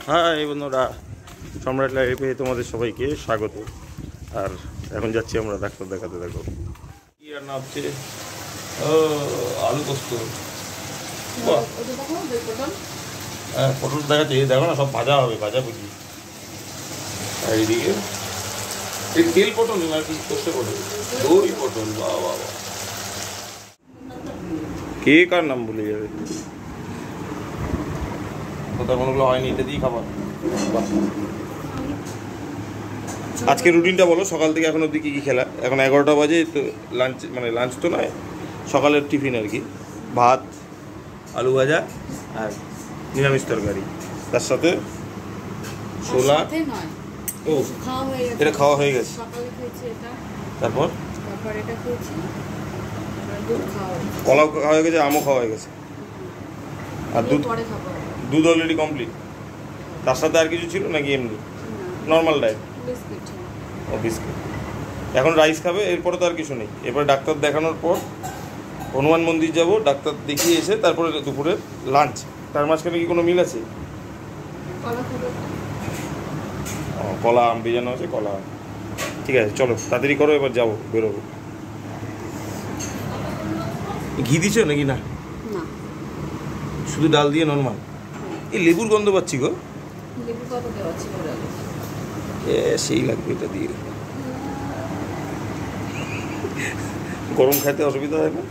High বন্ধুরা, সম্রাট লাইফে তোমাদের সবাইকে স্বাগত। আর এখন যাচ্ছি আমরা ডাক্তার দেখাতে। দেখো কি রান্না হচ্ছে। আলু পোস্ত। হ্যাঁ, পটল দেখাচ্ছে, দেখো না সব ভাজা হবে, ভাজা বুঝি। আর এইদিকে এই তেল পটল না কি পোস্ত পটল, দই পটল। বাবা কে কার নাম ভুলে যাবে, কোথাও কোনোগুলো হয়নি, এটা দিয়েই খাবার। আজকে রুটিনটা বলো, সকাল থেকে এখন অবধি কী কী খেলা? এখন 11টা বাজে তো, লাঞ্চ মানে লাঞ্চ তো নয়, সকালের টিফিন আর কি। ভাত, আলু ভাজা আর নিরামিষ তরকারি, তার সাথে ছোলা। ও এটা খাওয়া হয়ে গেছে। তারপর কলাও খাওয়া হয়ে গেছে, আমও খাওয়া হয়ে গেছে, আর দুধ অলরেডি কমপ্লিট। তার সাথে আর কিছু ছিল নাকি এমনি নর্মাল ডায়েট? ও বিস্কিট। এখন রাইস খাবে, এরপরে তো আর কিছু নেই। এরপরে ডাক্তার দেখানোর পর হনুমান মন্দির যাব, ডাক্তার দেখিয়ে এসে তারপরে দুপুরে লাঞ্চ। তার মাঝখানে কি কোনো মিল আছে? কলা আম বেজানো আছে, কলা আম। ঠিক আছে, চলো তাড়াতাড়ি করো, এবার যাবো, বেরোবো। ঘি দিছো নাকি? না, শুধু ডাল দিয়ে নর্মাল। এই লেবুর গন্ধ পাচ্ছি গো। সেই লাগবে এটা দিয়ে। গরম খাইতে অসুবিধা হয় না?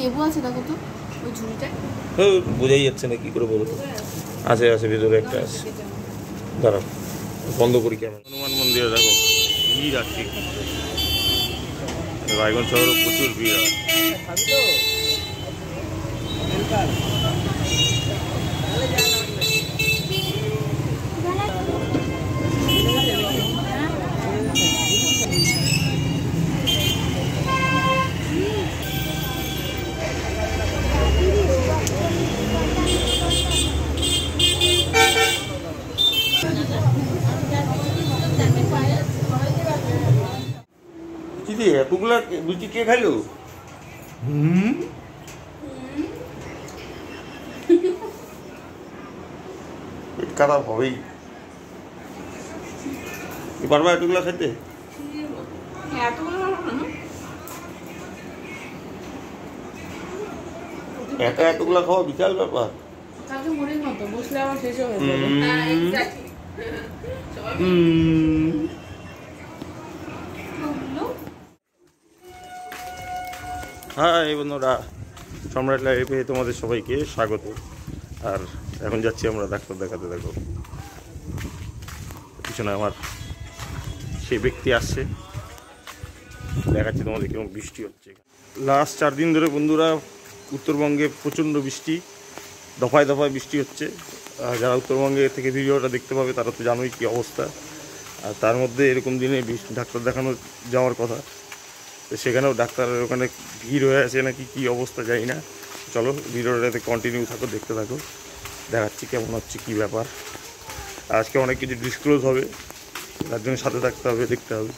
লেবু আছে দেখো তো ওই ঝুড়িটা। বোঝাই যাচ্ছে না, কি করে বলো। আছে আছে, ভিতরে একটা আছে। দাঁড়াও বন্ধ করি কেমন। হনুমান মন্দিরে দেখো ভিড় আছে, রায়গঞ্জ শহরে প্রচুর ভিড় হয়। দিদি এতগুলা লুচি কে খাইলো? পেট খারাপ হবেই। পারবা এতগুলা খাইতে? এতগুলা খাওয়া বিশাল ব্যাপার। হাই বন্ধুরা, সম্রাট লাইফে তোমাদের সবাইকে স্বাগত। আর এখন যাচ্ছি আমরা ডাক্তার দেখাতে। দেখো পিছনে আমার সেই ব্যক্তি আসছে, দেখাচ্ছি তোমাদের কেমন বৃষ্টি হচ্ছে। লাস্ট 4 দিন ধরে বন্ধুরা উত্তরবঙ্গে প্রচণ্ড বৃষ্টি, দফায় দফায় বৃষ্টি হচ্ছে। যারা উত্তরবঙ্গে থেকে ভিডিওটা দেখতে পাবে তারা তো জানোই কী অবস্থা। আর তার মধ্যে এরকম দিনে ডাক্তার দেখানো যাওয়ার কথা, তো সেখানেও ডাক্তারের ওখানে ভিড় হয়ে আছে নাকি কী অবস্থা জানি না। চলো ভিডিওটাতে কন্টিনিউ থাকো, দেখতে থাকো, দেখাচ্ছি কেমন হচ্ছে কী ব্যাপার। আজকে অনেক কিছু ডিসক্লোজ হবে, তার জন্য সাথে থাকতে হবে, দেখতে হবে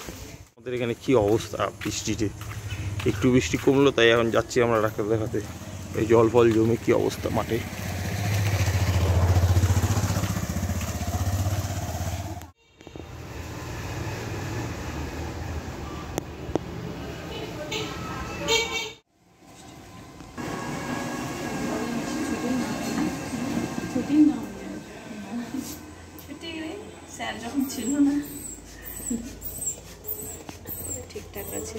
আমাদের এখানে কী অবস্থা বৃষ্টিতে। একটু বৃষ্টি কমলো, তাই এখন যাচ্ছি আমরা ডাক্তার দেখাতে। এই জল ফল জমে কী অবস্থা মাঠে। যখন ছিল না ঠিকঠাক আছে।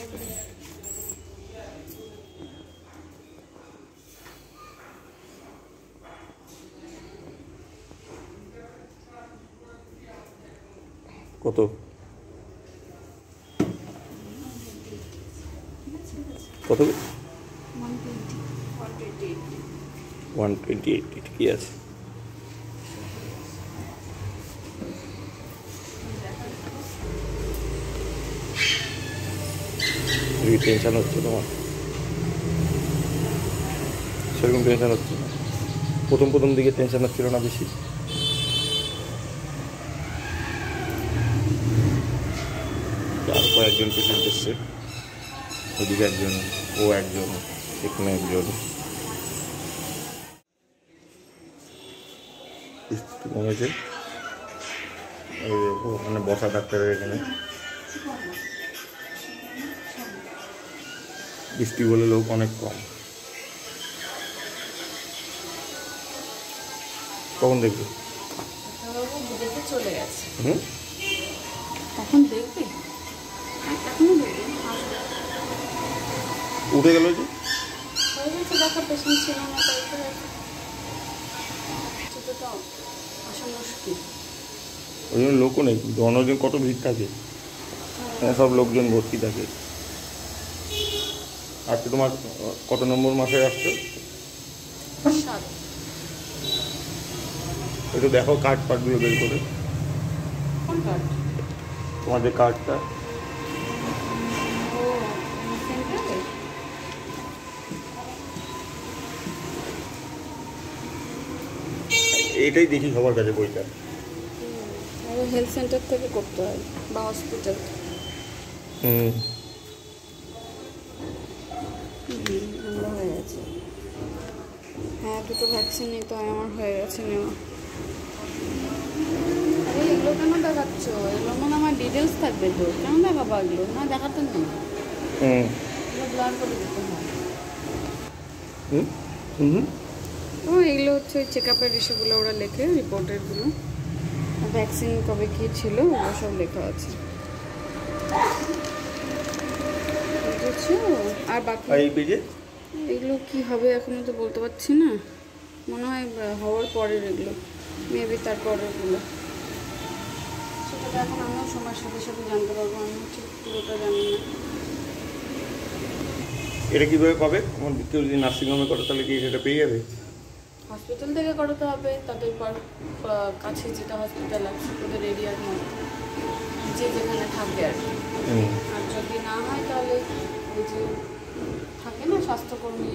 কত? 128। ঠিকই আছে। টেনশন হচ্ছে তোমার? সেরকম টেনশন হচ্ছে না? প্রথম দিকে টেনশন হচ্ছিল না বেশি? আর কয়েকজন পেশেন্ট এসছে, ওদিকে একজন, ও একজন, এখানে একজন। বৃষ্টি কমেছে, এই দেখো ওখানে বসা ডাক্তারের এখানে। বৃষ্টি বলে লোক অনেক কম। কখন দেখবে? দেখে চলে গেছে। হুম, কখন দেখবে? এখনো দেখবে, উঠে গেল যে। হয়ে গেছে, দেখা পেশেন্ট ছিল না, তাই তো সেটা তো আসা মুশকিল। ওই জন্য লোকও নেই, কিন্তু অন্যদিন কত ভিড় থাকে, সব লোকজন ভর্তি থাকে। আজকে তোমার কত নম্বর মাসে আসছে? 7। একটু দেখো কার্ড ফার্ডগুলো বের করে, কোন কার্ড? তোমাদের কার্ডটা। ও সেন্টারে? এইটাই দেখি সবার কাছে বইটা। হেলথ সেন্টার থেকে করতে হয় বা হসপিটাল। হুম, আমরা হয়ে গেছে। হ্যাঁ, 2টো ভ্যাকসিন নিতে হয়, আমার হয়ে গেছে নেওয়া। আরে এগুলো কেন দেখাচ্ছ? এগুলো মনে আমার ডিটেলস থাকবে তো, কেন দেখাবো এগুলো? না দেখাতে নেই, হুম, এগুলো ব্লার করে দিতে হয়। হুম, হুম। ও এগুলো হচ্ছে ওই চেক আপের ইস্যুগুলো ওরা লেখে, রিপোর্টেরগুলো, ভ্যাকসিন কবে কী ছিল ওগুলো সব লেখা আছে, বুঝেছো? আর বাকি এই পেজে এগুলো কি হবে এখনো তো বলতে পারছি না, মনে হয় হওয়ার পরের এগুলো, মেবি তারপরেরগুলো, সেটা তো এখন আমিও সময়ের সাথে সাথে জানতে পারবো, আমি ঠিক পুরোটা জানি না। এটা কীভাবে পাবে? আমার কেউ যদি নার্সিংহোমে করে তাহলে কি সেটা পেয়ে যাবে? হসপিটাল থেকে করাতে হবে, তাদের কাছে যেটা হসপিটাল আছে ওদের এরিয়ার মধ্যে, যে যেখানে থাকে আর কি। আর যদি না হয় তাহলে ওই যে থাকে না স্বাস্থ্যকর্মী,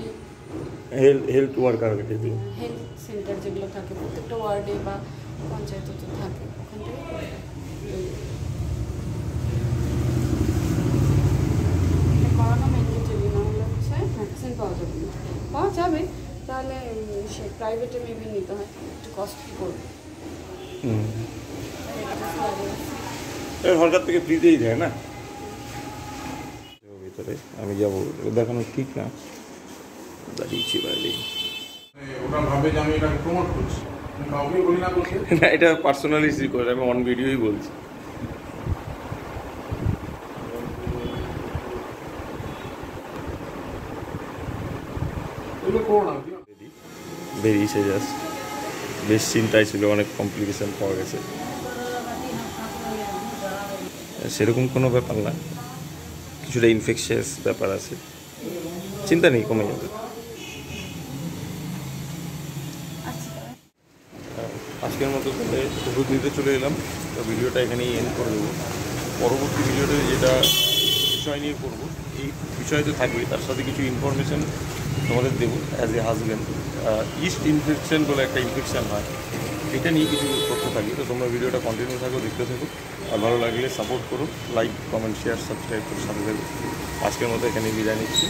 হেলথ ওয়ার্কার দিদি, হেলথ সেন্টার যেগুলো থাকে প্রত্যেকটা ওয়ার্ডে বা পঞ্চায়েতে তো থাকে, ওখান থেকে করে দেয়। করানো ম্যান্ডেটরি, না হলে হচ্ছে ভ্যাকসিন পাওয়া যাবে না, পাওয়া যাবে তাহলে সে প্রাইভেটে মেবি নিতে হয়, একটু কস্টলি করবে। সরকার থেকে ফ্রিতেই দেয় না ভিতরে। আমি যাবো, দেখানো ঠিক না, দাঁড়িয়েছি বাইরে। ওটা ভাবে যে আমি এটাকে প্রমোট করছি, আমি কাউকে বলি না করতে। না, এটা পার্সোনালি করে, আমি অন ভিডিওই বলছি। এগুলো করো না। বেরিয়েছে জাস্ট, বেশ চিন্তায় ছিল, অনেক কমপ্লিকেশন পাওয়া গেছে। সেরকম কোনো ব্যাপার না, কিছুটা ইনফেকশাস ব্যাপার আছে, চিন্তা নেই, কমে যাবে। আজকের মতো তাহলে ওষুধ নিতে চলে এলাম, তো ভিডিওটা এখানেই এন্ড করে দেবো। পরবর্তী ভিডিওতে যেটা বিষয় নিয়ে করবো, এই বিষয় তো থাকবেই, তার সাথে কিছু ইনফরমেশান তোমাদের দেবো as a husband. Yeast infection বলে একটা ইনফেকশান হয়, এটা নিয়ে কিছু তথ্য থাকবে। তো তোমরা ভিডিওটা কন্টিনিউ থাকো, দেখতে থাকো, আর ভালো লাগলে সাপোর্ট করো, লাইক, কমেন্ট, শেয়ার, সাবস্ক্রাইব করে সাথে থাকো। আজকের মতো এখানে বিদায় নিচ্ছি।